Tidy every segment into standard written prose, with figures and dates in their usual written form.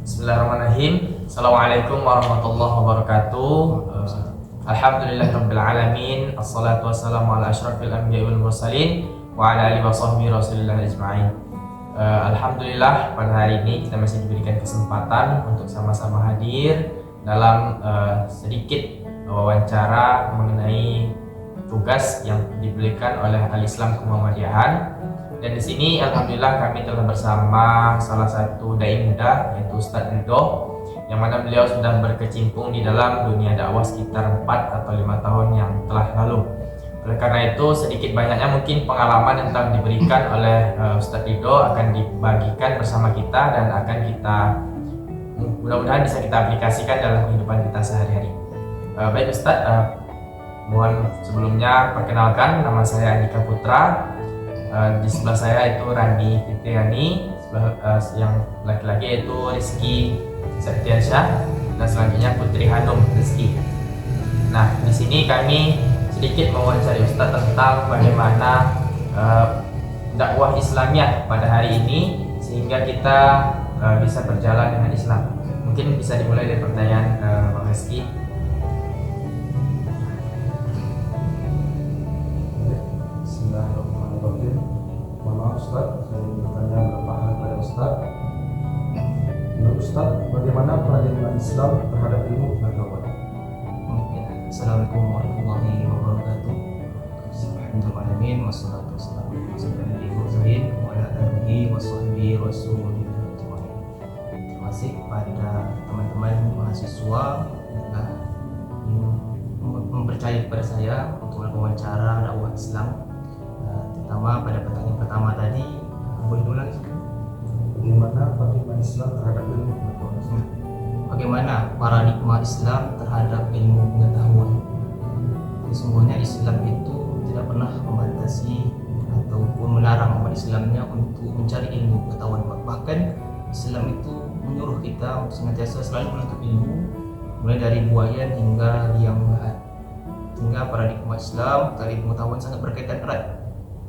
Bismillahirrahmanirrahim. Assalamualaikum warahmatullahi wabarakatuh. Alhamdulillahirabbil alamin. Assalatu wassalamu ala asyrafil anbiya'i wal mursalin wa ala alihi washabbihi rasulillah ajma'in. Alhamdulillah pada hari ini kita masih diberikan kesempatan untuk sama-sama hadir dalam sedikit wawancara mengenai tugas yang diberikan oleh Al-Islam Kemuhammadiyahan. Dan di sini alhamdulillah kami telah bersama salah satu dai muda yaitu Ustadz Ridho, yang mana beliau sudah berkecimpung di dalam dunia dakwah sekitar 4 atau 5 tahun yang telah lalu. Oleh karena itu sedikit banyaknya mungkin pengalaman yang telah diberikan oleh Ustadz Ridho akan dibagikan bersama kita dan akan kita mudah-mudahan bisa kita aplikasikan dalam kehidupan kita sehari-hari. Baik Ustadz, mohon sebelumnya perkenalkan, nama saya Andika Putra. Di sebelah saya itu Randi Fitriani, yang laki-laki yaitu Rizky Septiansyah, dan selanjutnya Putri Hanum Rizky. Nah, di sini kami sedikit mewawancari Ustadz tentang bagaimana dakwah Islamiyah pada hari ini sehingga kita bisa berjalan dengan Islam. Mungkin bisa dimulai dari pertanyaan Bang Rizky. Ustaz, saya ingin bertanya beberapa hal kepada Ustaz. Menurut Ustaz, bagaimana pandangan Islam terhadap ilmu pengetahuan? Assalamualaikum warahmatullahi wabarakatuh. Alhamdulillahirrahmanirrahim. Wassalatu wassalamu ala asyrofil mursalin wa ala alihi washabbihi rasulillah ajma'in. Terima kasih kepada teman-teman mahasiswa yang mempercayai kepada saya untuk melakukan wawancara dakwah Islam. Terutama pada pertanyaan pertama tadi, boleh diulang? Bagaimana paradigma Islam terhadap ilmu pengetahuan? Bagaimana paradigma Islam terhadap ilmu pengetahuan? Sesungguhnya Islam itu tidak pernah membatasi ataupun melarang umat Islamnya untuk mencari ilmu pengetahuan. Bahkan Islam itu menyuruh kita untuk senantiasa selalu menuntut ilmu, mulai dari buayan hingga liang lahat. Sehingga paradigma Islam terhadap ilmu pengetahuan sangat berkaitan erat.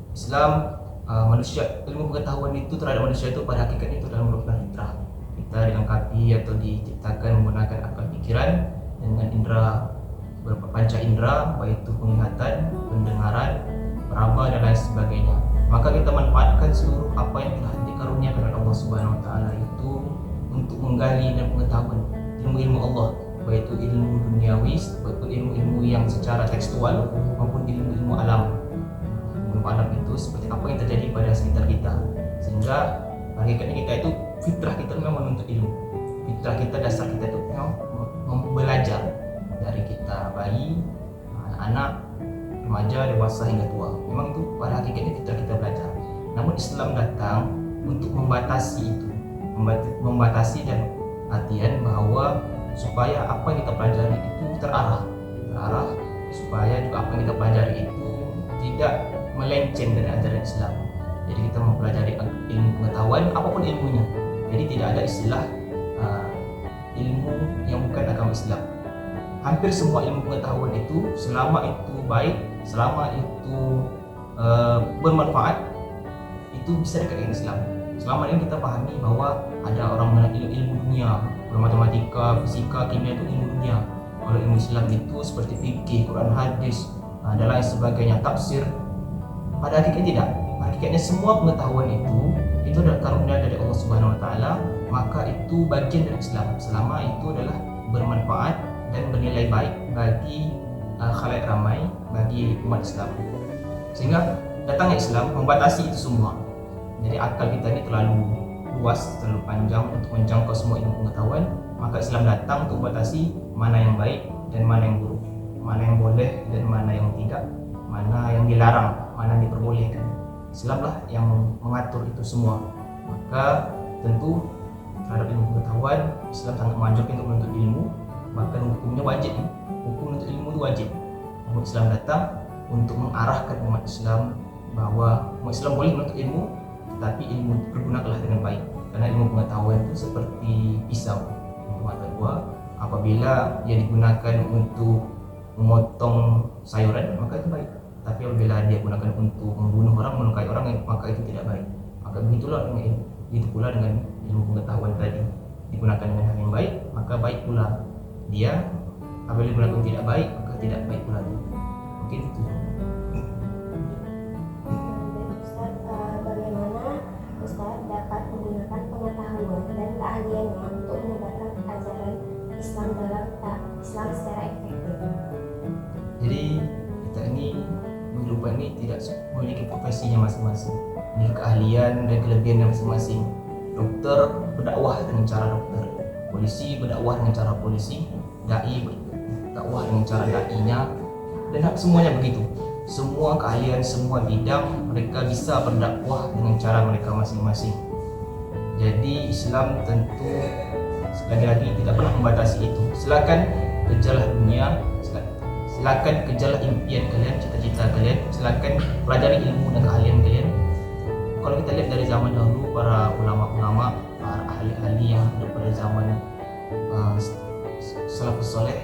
Islam, manusia, ilmu pengetahuan itu terhadap manusia itu pada hakikatnya itu adalah merupakan fitrah. Kita dilengkapi atau diciptakan menggunakan akal pikiran dengan indera, beberapa panca indera, baik itu penglihatan, pendengaran, peraba dan lain sebagainya. Maka kita manfaatkan seluruh apa yang telah dikaruniakan oleh Allah Subhanahu Wa Taala itu untuk menggali dan pengetahuan ilmu-ilmu Allah, baik itu ilmu duniawi, baik itu ilmu-ilmu yang secara tekstual maupun ilmu-ilmu alam. Alam itu seperti apa yang terjadi pada sekitar kita, sehingga hakikatnya kita itu fitrah kita memang menuntut ilmu. Fitrah kita, dasar kita itu memang belajar dari kita bayi, anak-anak, remaja, dewasa hingga tua. Memang itu pada hakikatnya fitrah kita belajar. Namun Islam datang untuk membatasi itu, membatasi dan artian bahwa supaya apa yang kita pelajari itu terarah supaya juga apa yang kita pelajari itu tidak melenceng dari ajaran Islam. Jadi kita mempelajari ilmu pengetahuan apapun ilmunya. Jadi tidak ada istilah ilmu yang bukan agama Islam. Hampir semua ilmu pengetahuan itu selama itu baik, selama itu bermanfaat, itu bisa dikaitkan Islam. Selama ini kita pahami bahwa ada orang mengenal ilmu dunia, matematika, fisika, kimia itu ilmu dunia. Kalau ilmu Islam itu seperti fikih, Quran, hadis, dan lain sebagainya, tafsir. Pada hakikatnya tidak. Hakikatnya semua pengetahuan itu adalah karunia dari Allah Subhanahu Wa Taala, maka itu bagian dari Islam selama itu adalah bermanfaat dan bernilai baik bagi khalayak ramai, bagi umat Islam. Sehingga datangnya Islam membatasi itu semua. Jadi akal kita ini terlalu luas, terlalu panjang untuk menjangkau semua ilmu pengetahuan, maka Islam datang untuk membatasi mana yang baik dan mana yang buruk, mana yang boleh dan mana yang tidak, mana yang dilarang, mana yang diperbolehkan. Islam lah yang mengatur itu semua. Maka tentu terhadap ilmu pengetahuan, Islam sangat menganjurkan untuk menuntut ilmu, bahkan hukumnya wajib. Hukum menuntut ilmu itu wajib. Namun Islam datang untuk mengarahkan umat Islam bahwa umat Islam boleh menuntut ilmu, tetapi ilmu pergunakanlah dengan baik. Karena ilmu pengetahuan itu seperti pisau untuk mata dua. Apabila ia digunakan untuk memotong sayuran, maka itu baik. Tapi apabila dia gunakan untuk membunuh orang, melukai orang, maka itu tidak baik. Maka begitulah dengan begitu pula dengan ilmu pengetahuan tadi digunakan dengan pula. Dia apabila berlaku tidak baik, maka tidak baik pula. Mungkin itu. Ustaz, bagaimana Ustaz dapat menggunakan pengetahuan dan keahliannya untuk menyebarkan ajaran Islam dalam Islam secara efektif? Jadi kita ini kehidupan ini tidak memiliki profesinya masing-masing, memiliki keahlian dan kelebihannya masing-masing. Dokter berdakwah dengan cara dokter, polisi berdakwah dengan cara polisi, dai berdakwah dengan cara dai-nya, dan semuanya begitu. Semua keahlian, semua bidang mereka bisa berdakwah dengan cara mereka masing-masing. Jadi Islam tentu lagi-lagi tidak pernah membatasi itu. Silakan kejarlah dunia, silakan kejarlah impian kalian, cita-cita kalian, silakan pelajari ilmu dan keahlian kalian. Kalau kita lihat dari zaman dahulu, para ulama-ulama, para ahli-ahli yang hidup pada zaman salafus soleh,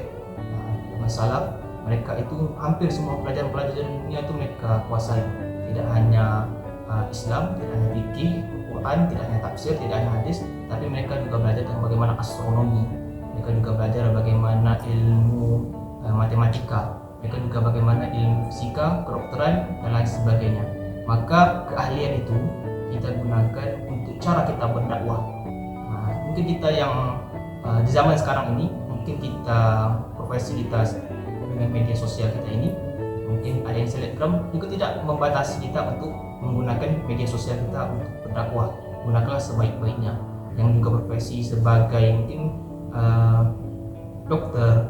salaf, mereka itu hampir semua pelajaran-pelajaran dunia itu mereka kuasai. Tidak hanya Islam, tidak hanya fikih, Quran, tidak hanya tafsir, tidak hanya hadis, tapi mereka juga belajar tentang bagaimana astronomi, mereka juga belajar bagaimana ilmu matematika, mereka juga bagaimana ilmu fisika, kedokteran, dan lain sebagainya. Maka keahlian itu kita gunakan untuk cara kita berdakwah. Mungkin kita yang di zaman sekarang ini, mungkin kita profesi kita dengan media sosial kita ini, mungkin ada yang selebgram, juga tidak membatasi kita untuk menggunakan media sosial kita untuk berdakwah. Gunakanlah sebaik-baiknya. Yang juga profesi sebagai mungkin dokter,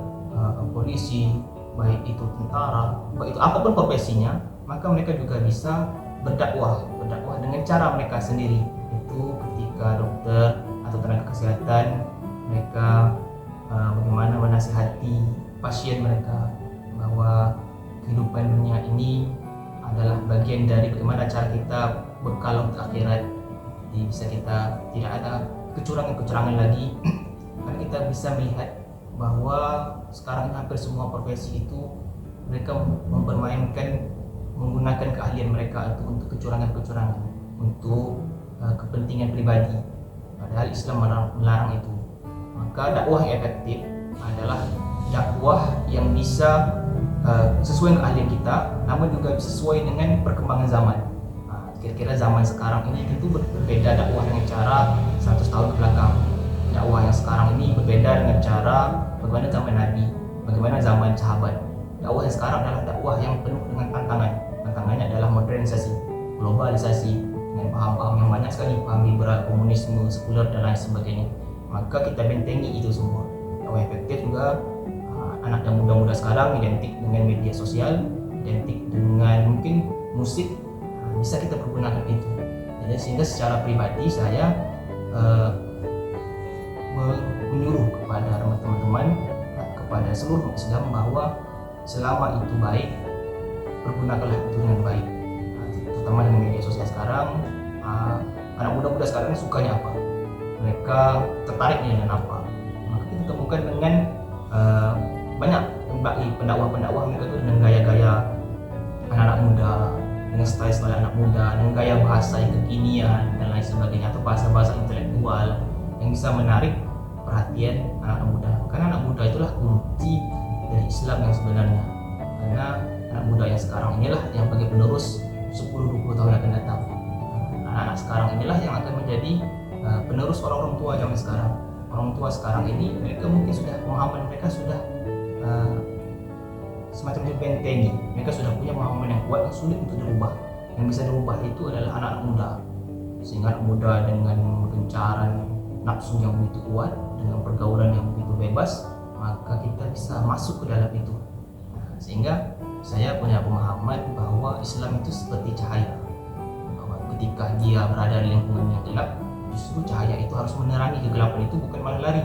polisi, baik itu tentara, baik itu apapun profesinya, maka mereka juga bisa berdakwah dengan cara mereka sendiri. Itu ketika dokter atau tenaga kesehatan, mereka bagaimana menasihati pasien mereka bahwa kehidupan dunia ini adalah bagian dari bagaimana cara kita bekal untuk akhirat. Jadi bisa kita tidak ada kecurangan-kecurangan lagi, karena kita bisa melihat bahwa sekarang hampir semua profesi itu mereka menggunakan keahlian mereka itu untuk kecurangan-kecurangan, untuk kepentingan pribadi. Padahal Islam melarang itu. Maka dakwah yang efektif adalah dakwah yang bisa sesuai dengan keahlian kita, namun juga sesuai dengan perkembangan zaman. Kira-kira zaman sekarang ini tentu berbeda dakwah dengan cara 100 tahun ke belakang. Dakwah yang sekarang ini berbeda dengan cara bagaimana zaman Nabi, bagaimana zaman sahabat. Dakwah yang sekarang adalah dakwah yang penuh dengan tantangan. Tantangannya adalah modernisasi, globalisasi, dengan paham-paham yang banyak sekali, paham liberal, komunisme, sekuler, dan lain sebagainya. Maka kita bentengi itu semua. Dakwah efektif juga anak dan muda-muda sekarang identik dengan media sosial, identik dengan mungkin musik, bisa kita pergunakan itu. Jadi sehingga secara pribadi saya menyuruh kepada teman-teman, kepada seluruh Islam bahwa selama itu baik, pergunakanlah itu dengan baik. Terutama dengan media sosial sekarang, anak muda-muda sekarang sukanya apa? Mereka tertariknya dengan apa? Maka kita temukan dengan banyak pendakwah mereka itu dengan gaya-gaya anak-anak muda, dengan style anak muda, dengan gaya bahasa yang kekinian dan lain sebagainya, atau bahasa-bahasa intelektual yang bisa menarik perhatian anak muda. Karena anak muda itulah kunci dari Islam yang sebenarnya. Karena anak muda yang sekarang inilah yang bagi penerus 10-20 tahun akan datang. Anak-anak sekarang inilah yang akan menjadi penerus orang-orang tua zaman sekarang. Orang tua sekarang ini mereka mungkin sudah pemahaman mereka sudah semacam dibentengi. Mereka sudah punya pemahaman yang kuat, yang sulit untuk dirubah. Yang bisa dirubah itu adalah anak-anak muda. Sehingga anak muda dengan gencaran nafsu yang begitu kuat, dengan pergaulan yang begitu bebas, maka kita bisa masuk ke dalam itu. Sehingga saya punya pemahaman bahwa Islam itu seperti cahaya. Bahwa ketika dia berada di lingkungan yang gelap, justru cahaya itu harus menerangi kegelapan itu, bukan malah lari.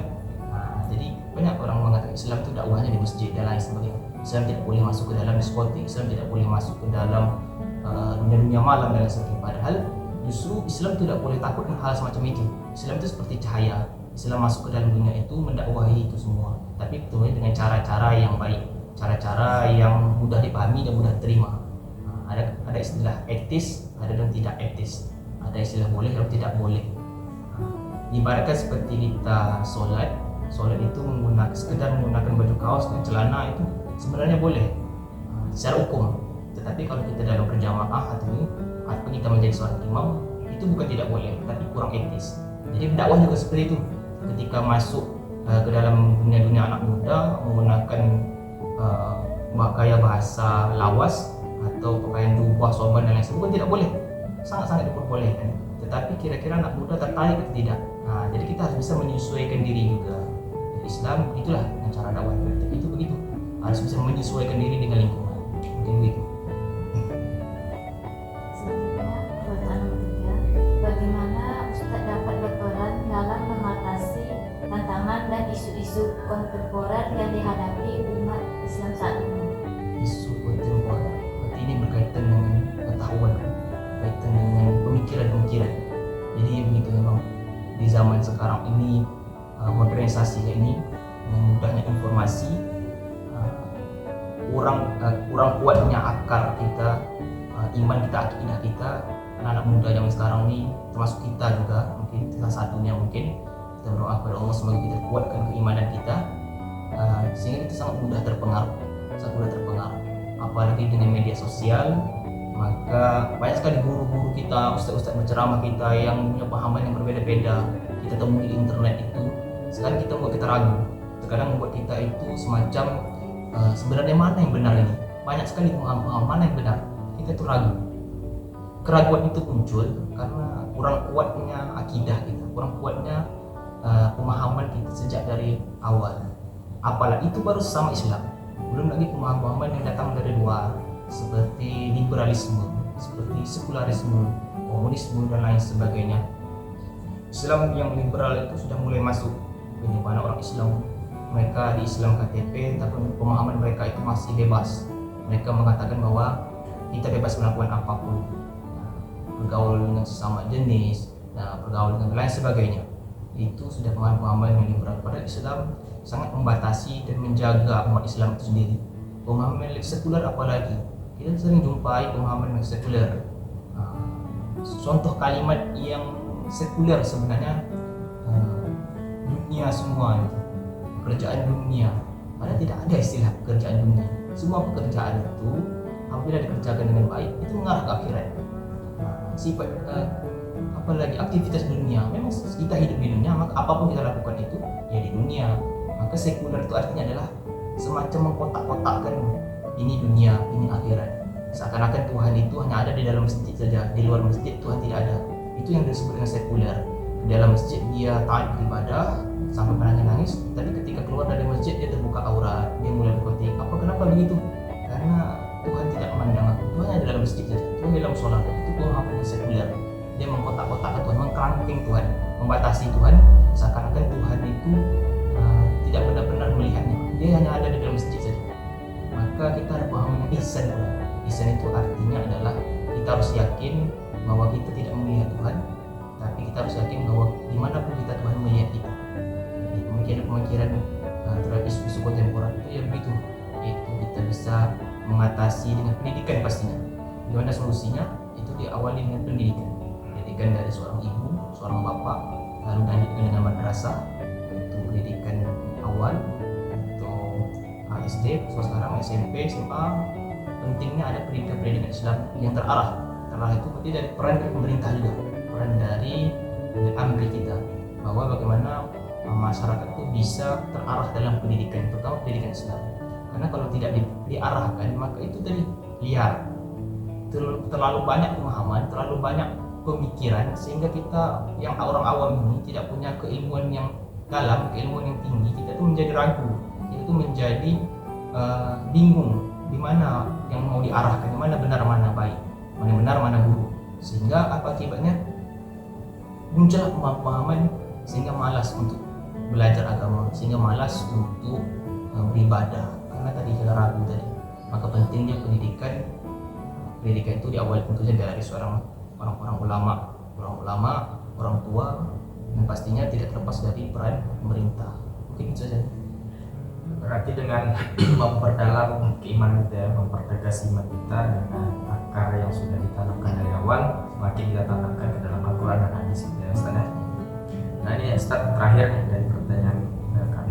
Jadi banyak orang mengatakan Islam itu dakwahnya di masjid dan lain sebagainya. Islam tidak boleh masuk ke dalam diskotik, Islam tidak boleh masuk ke dalam dunia malam dan lain sebagainya. Padahal justru Islam tidak boleh takut dengan hal semacam itu. Islam itu seperti cahaya. Islam masuk ke dalam dunia itu mendakwahi itu semua, tapi tentunya dengan cara-cara yang baik, cara-cara yang mudah dipahami dan mudah diterima. Ada istilah etis, ada yang tidak etis, ada istilah boleh dan tidak boleh. Ibaratkan seperti kita sholat, sholat itu sekedar menggunakan baju kaos dan celana itu sebenarnya boleh secara hukum. Tetapi kalau kita dalam berjamaah atau kita menjadi seorang imam, itu bukan tidak boleh, tapi kurang etis. Jadi dakwah juga seperti itu. Ketika masuk ke dalam dunia anak muda menggunakan gaya bahasa lawas atau pakaian jubah, sorban dan lain sebagainya, bukan tidak boleh, sangat-sangat diperbolehkan. Tetapi kira-kira anak muda tertarik atau tidak. Jadi kita harus bisa menyesuaikan diri juga. Jadi Islam itulah dengan cara dakwah itu begitu, harus bisa menyesuaikan diri dengan lingkungan. Mungkin begitu. Selanjutnya, pertanyaan ketiga, bagaimana Ustadz dapat berperan dalam mengatasi tantangan dan isu-isu kontemporer yang dihadapi umat Islam saat ini? Isu kontemporer berarti ini berkaitan dengan pengetahuan, berkaitan dengan pemikiran. Jadi begitu memang di zaman sekarang ini, modernisasi ini dengan mudahnya informasi, kurang kuatnya akar kita, iman kita, akidah kita. Anak muda zaman sekarang ini, termasuk kita juga, mungkin salah satunya, mungkin kita berdoa kepada Allah semoga kita kuatkan keimanan kita, sehingga kita sangat mudah terpengaruh. Apalagi dengan media sosial, maka banyak sekali guru-guru kita, ustaz-ustaz berceramah kita yang punya pahaman yang berbeda-beda kita temui di internet itu. Sekarang kita membuat kita ragu, terkadang membuat kita itu semacam sebenarnya mana yang benar ini. Banyak sekali pemahaman mana yang benar, kita tuh ragu. Keraguan itu muncul karena kurang kuatnya akidah kita, kurang kuatnya pemahaman kita sejak dari awal. Apalagi itu baru sesama Islam, belum lagi pemahaman yang datang dari luar seperti liberalisme, seperti sekularisme, komunisme dan lain sebagainya. Islam yang liberal itu sudah mulai masuk. Ini mana orang Islam, mereka di Islam KTP, tapi pemahaman mereka itu masih bebas. Mereka mengatakan bahwa kita bebas melakukan apapun, bergaul dengan sesama jenis, bergaul dengan lain sebagainya. Itu sudah pemahaman yang liberal. Padahal Islam sangat membatasi dan menjaga umat Islam itu sendiri. Pemahaman sekuler apalagi, kita sering jumpai pemahaman yang sekuler. Contoh kalimat yang sekuler sebenarnya, dunia semua itu, pekerjaan dunia. Padahal tidak ada istilah pekerjaan dunia. Semua pekerjaan itu apabila dikerjakan dengan baik itu mengarah ke akhirat. Sifat apalagi aktivitas dunia, memang kita hidup di dunia, maka apapun kita lakukan itu ya di dunia. Maka sekuler itu artinya adalah semacam mengkotak-kotakkan ini dunia, ini akhirat. Seakan-akan Tuhan itu hanya ada di dalam masjid saja, di luar masjid Tuhan tidak ada. Itu yang disebut dengan sekuler. Di dalam masjid dia taat beribadah sampai menangis-nangis, tapi ketika keluar dari masjid dia terbuka aurat, dia mulai berkotik. Kenapa begitu? Karena Tuhan tidak memandang aku. Tuhan hanya di dalam masjid saja, Tuhan di dalam sholat. Itu Tuhan yang sekuler. Dia mengkotak-kotakkan Tuhan, mengkerangkeng Tuhan, membatasi Tuhan, seakan-akan Tuhan itu tidak benar-benar melihatnya. Dia hanya ada di dalam masjid saja. Maka kita ada pemahaman ihsan. Ihsan itu artinya adalah kita harus yakin bahwa kita tidak melihat Tuhan, tapi kita harus yakin bahwa dimanapun kita Tuhan melihat kita. Jadi pemikiran terhadap isu-isu kontemporer itu ya begitu. Itu kita bisa mengatasi dengan pendidikan pastinya. Gimana solusinya? Itu diawali dengan pendidikan. Pendidikan dari seorang ibu, seorang bapak, lalu dilanjutkan dengan madrasah, itu pendidikan awal atau SD, sekarang SMP, SMA. Pentingnya ada pendidikan Islam yang terarah. Terarah itu berarti dari peran dari pemerintah juga, peran dari amri kita, bahwa bagaimana masyarakat itu bisa terarah dalam pendidikan, terutama pendidikan Islam. Karena kalau tidak diarahkan, maka itu tadi liar, terlalu banyak pemahaman, terlalu banyak pemikiran, sehingga kita yang orang awam ini tidak punya keilmuan yang dalam, keilmuan yang tinggi. Kita tuh menjadi ragu, kita tuh menjadi bingung di mana yang mau diarahkan, di mana benar mana baik, mana benar mana buruk. Sehingga apa akibatnya? Muncul pemahaman sehingga malas untuk belajar agama, sehingga malas untuk beribadah karena tadi kita ragu tadi. Maka pentingnya pendidikan itu diawali tentunya dari seorang orang-orang ulama, orang tua, dan pastinya tidak terlepas dari peran pemerintah. Mungkin itu saja. Berarti dengan memperdalam keimanan kita, mempertegas iman kita dengan akar yang sudah ditanamkan dari awal, semakin kita tanamkan ke dalam Al-Quran dan Hadis gitu ya Ustaz. Nah ini Ustaz terakhir dari pertanyaan kami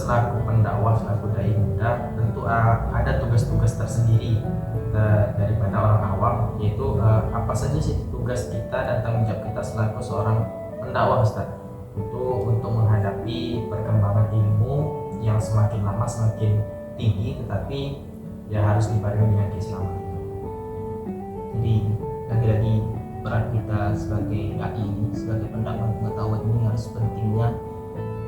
selaku pendakwah, selaku dai muda tentu ada tugas-tugas tersendiri daripada orang awam, yaitu apa saja sih tugas kita dan tanggung jawab kita selaku seorang pendakwah, Ustaz, untuk menghadapi perkembangan ilmu yang semakin lama semakin tinggi, tetapi ya harus dibarengi dengan keislaman. Jadi lagi-lagi peran kita sebagai dai, sebagai pendakwah pengetahuan ini harus pentingnya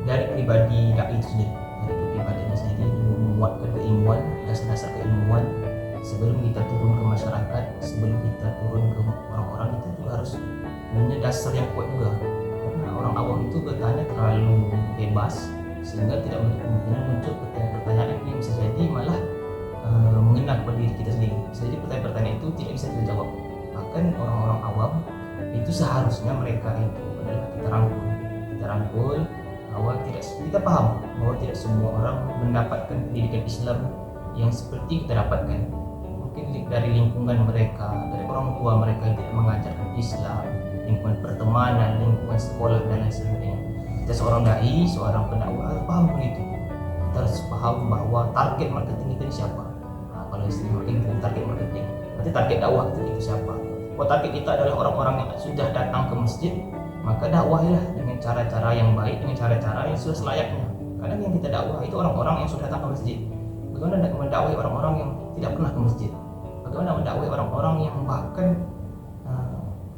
dari pribadi dai itu sendiri, dari kepribadiannya sendiri, menguatkan keilmuan, dasar-dasar keilmuan sebelum kita turun ke masyarakat, sebelum kita turun ke orang-orang, kita juga harus punya dasar yang kuat juga. Karena orang awam itu bertanya terlalu bebas sehingga tidak kemungkinan muncul pertanyaan-pertanyaan yang bisa jadi malah mengenal kepada diri kita sendiri. Bisa jadi pertanyaan-pertanyaan itu tidak bisa kita jawab. Bahkan orang-orang awam itu seharusnya mereka itu adalah kita rangkul bahwa kita paham bahwa tidak semua orang mendapatkan pendidikan Islam yang seperti kita dapatkan. Mungkin dari lingkungan mereka, dari orang tua mereka yang tidak mengajarkan Islam, lingkungan pertemanan, lingkungan sekolah dan lain sebagainya. Kita seorang dai, seorang pendakwah harus paham itu. Kita harus paham bahwa target marketing kita ini siapa. Nah, kalau istilah marketing, target marketing, berarti target dakwah itu siapa? Kalau target kita adalah orang-orang yang sudah datang ke masjid, maka dakwahilah dengan cara-cara yang baik, dengan cara-cara yang sudah selayaknya. Kadang yang kita dakwah itu orang-orang yang sudah datang ke masjid. Bagaimana mendakwahi orang-orang yang tidak pernah ke masjid? Bagaimana mendakwahi orang-orang yang bahkan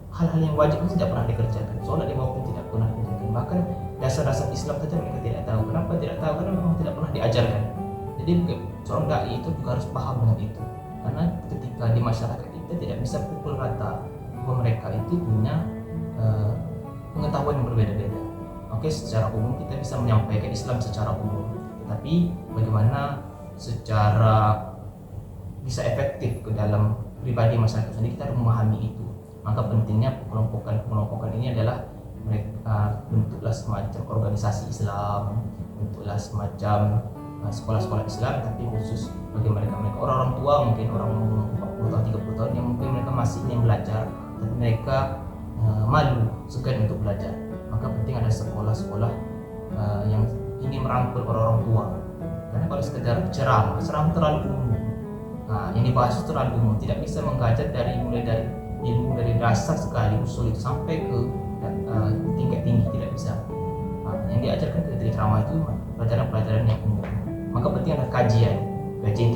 hal-hal yang wajib itu tidak pernah dikerjakan, sholat lima waktu tidak pernah dikerjakan, bahkan dasar-dasar Islam saja mereka tidak tahu. Kenapa tidak tahu? Karena memang tidak pernah diajarkan. Jadi seorang dai itu juga harus paham dengan itu. Karena ketika di masyarakat kita tidak bisa pukul rata bahwa mereka itu punya pengetahuan yang berbeda-beda. Oke, secara umum kita bisa menyampaikan Islam secara umum, tapi bagaimana secara bisa efektif ke dalam pribadi masyarakat sendiri, kita harus memahami itu. Maka pentingnya pengelompokan ini adalah mereka bentuklah semacam organisasi Islam, bentuklah semacam sekolah-sekolah Islam, tapi khusus bagi mereka orang tua, mungkin orang 40 tahun 30 tahun yang mungkin mereka masih ingin belajar tapi mereka malu, segan untuk belajar. Maka penting ada sekolah-sekolah yang ingin merangkul orang-orang tua. Karena kalau sekedar ceramah terlalu umum. Nah, yang dibahas itu terlalu umum, tidak bisa mengkaji mulai dari ilmu dari dasar sekali usul itu sampai ke tingkat tinggi, tidak bisa. Nah, yang diajarkan dari ceramah itu pelajaran-pelajaran yang umum. Maka penting ada kajian. Kajian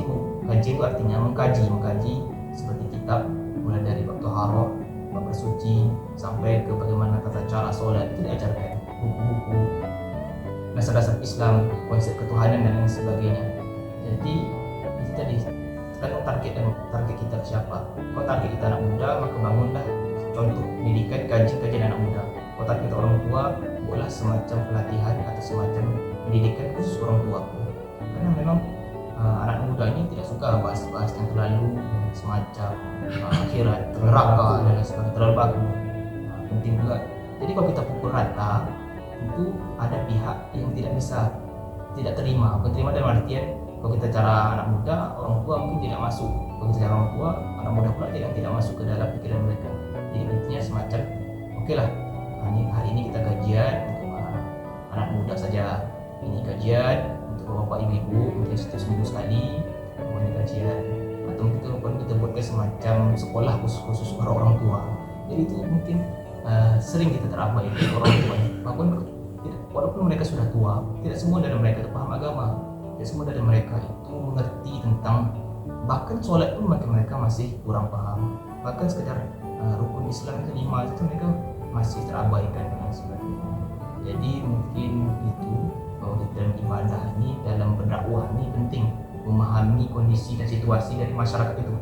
itu artinya mengkaji seperti kitab, mulai dari bab taharah, bab bersuci sampai ke bagaimana tata cara sholat, itu diajarkan. Buku-buku dasar-dasar Islam, konsep ketuhanan dan lain sebagainya. Jadi itu tadi tergantung target kita siapa. Kalau target kita anak muda, maka bangunlah contoh pendidikan kajian anak muda. Kalau target kita orang tua, buatlah semacam pelatihan atau semacam pendidikan khusus orang tua. Karena memang anak muda ini tidak suka bahas-bahas yang terlalu semacam akhirat, neraka dan lain sebagainya, terlalu baku. Penting juga. Jadi kalau kita pukul rata, itu ada pihak yang tidak terima. Bukan terima dalam artian kalau kita cara anak muda, orang tua mungkin tidak masuk. Kalau kita cara orang tua, anak muda pula tidak masuk ke dalam pikiran mereka. Jadi intinya semacam oke lah, hari ini kita kajian untuk anak muda saja. Ini kajian untuk bapak ibu, mungkin seminggu sekali ini kajian. Atau mungkin kita buatkan semacam sekolah khusus orang tua. Jadi itu mungkin sering kita terabai dari orang tua. Walaupun mereka sudah tua, tidak semua dari mereka itu paham agama. Tidak semua dari mereka itu mengerti tentang, bahkan sholat pun mereka masih kurang paham. Bahkan sekedar rukun Islam itu 5 itu mereka masih terabaikan dan sebagainya. Jadi mungkin itu bahwa dalam ibadah ini, dalam berdakwah ini penting memahami kondisi dan situasi dari masyarakat itu.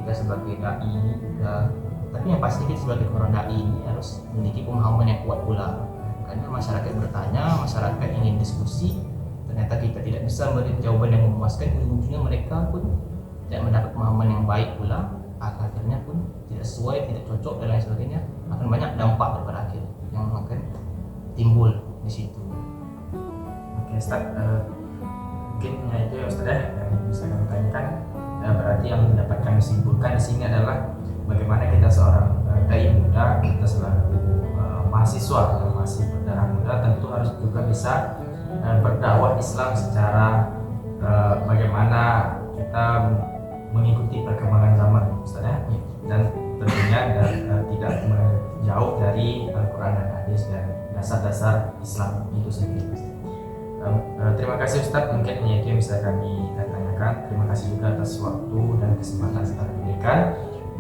Kita sebagai dai juga, tapi yang pasti kita sebagai orang dai ini harus memiliki pemahaman yang kuat pula. Karena masyarakat bertanya, masyarakat ingin diskusi, ternyata kita tidak bisa memberi jawaban yang memuaskan, ujung-ujungnya mereka pun tidak mendapat pemahaman yang baik pula, akhirnya pun tidak sesuai, tidak cocok dan lain sebagainya, akan banyak dampak daripada akhir yang akan timbul di situ. Oke Ustaz, mungkin itu ya Ustaz yang bisa kami tanyakan. Berarti yang dapat kami simpulkan di sini adalah bagaimana kita seorang dai muda, kita selaku mahasiswa yang masih berdarah muda tentu harus juga bisa berdakwah Islam secara bagaimana kita mengikuti perkembangan zaman, Ustaz ya. Dan tentunya tidak menjauh dari Al-Quran dan hadis dan dasar-dasar Islam itu sendiri. Terima kasih Ustaz, mungkin hanya itu yang bisa kami tanyakan. Terima kasih juga atas waktu dan kesempatan yang telah diberikan.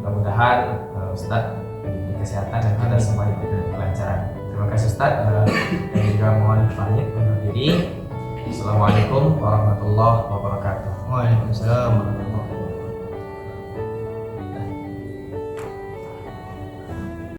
Mudah-mudahan Ustaz diberi kesehatan dan kita semua diberi kelancaran. Terima kasih Ustaz, dan juga mohon pamit undur diri. Assalamualaikum warahmatullahi wabarakatuh. Waalaikumsalam warahmatullahi wabarakatuh.